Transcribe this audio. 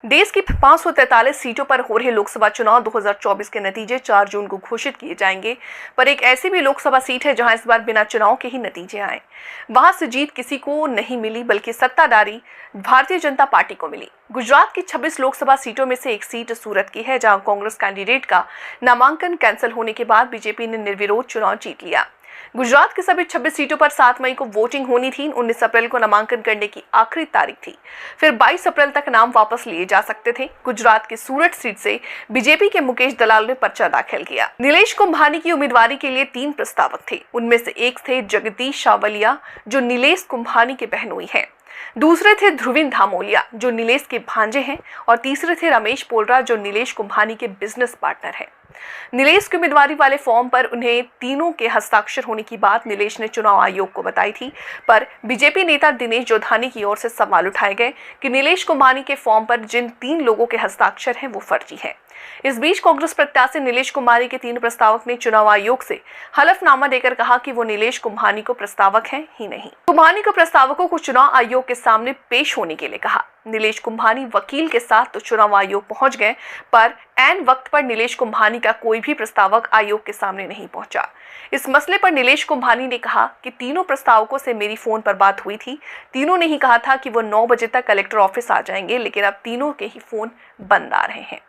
देश की 543 सीटों पर हो रहे लोकसभा चुनाव 2024 के नतीजे 4 जून को घोषित किए जाएंगे। पर एक ऐसी भी लोकसभा सीट है जहां इस बार बिना चुनाव के ही नतीजे आए। वहां से जीत किसी को नहीं मिली, बल्कि सत्ताधारी भारतीय जनता पार्टी को मिली। गुजरात की 26 लोकसभा सीटों में से एक सीट सूरत की है, जहां कांग्रेस कैंडिडेट का नामांकन कैंसिल होने के बाद बीजेपी ने निर्विरोध चुनाव जीत लिया। गुजरात की सभी 26 सीटों पर 7 मई को वोटिंग होनी थी। 19 अप्रैल को नामांकन करने की आखिरी तारीख थी। फिर 22 अप्रैल तक नाम वापस लिए जा सकते थे। गुजरात की सूरत सीट से बीजेपी के मुकेश दलाल ने पर्चा दाखिल किया। नीलेश कुंभानी की उम्मीदवारी के लिए 3 प्रस्तावक थे। उनमें से एक थे जगदीश शावलिया, जो नीलेश कुंभानी के बहनोई हैं। दूसरे थे ध्रुविन धामोलिया, जो नीलेश के भांजे हैं, और तीसरे थे रमेश पोलरा, जो नीलेश कुंभानी के बिजनेस पार्टनर हैं। नीलेश की उम्मीदवारी वाले फॉर्म पर उन्हें तीनों के हस्ताक्षर होने की बात नीलेश ने चुनाव आयोग को बताई थी। पर बीजेपी नेता दिनेश जोधानी की ओर से सवाल उठाए गए कि नीलेश कुंभानी के फॉर्म पर जिन 3 लोगों के हस्ताक्षर हैं वो फर्जी हैं। इस बीच कांग्रेस प्रत्याशी नीलेश कुंभानी के 3 प्रस्तावक ने चुनाव आयोग से हलफनामा देकर कहा कि वो नीलेश कुंभानी को प्रस्तावक हैं ही नहीं। कुंभानी को प्रस्तावकों को चुनाव आयोग के सामने पेश होने के लिए कहा। नीलेश कुंभानी वकील के साथ तो चुनाव आयोग पहुंच गए, पर ऐन वक्त पर नीलेश कुंभानी का कोई भी प्रस्तावक आयोग के सामने नहीं पहुंचा। इस मसले पर नीलेश कुंभानी ने कहा कि तीनों प्रस्तावकों से मेरी फोन पर बात हुई थी। तीनों ने ही कहा था कि वो 9 बजे तक कलेक्टर ऑफिस आ जाएंगे, लेकिन अब तीनों के ही फोन बंद आ रहे हैं।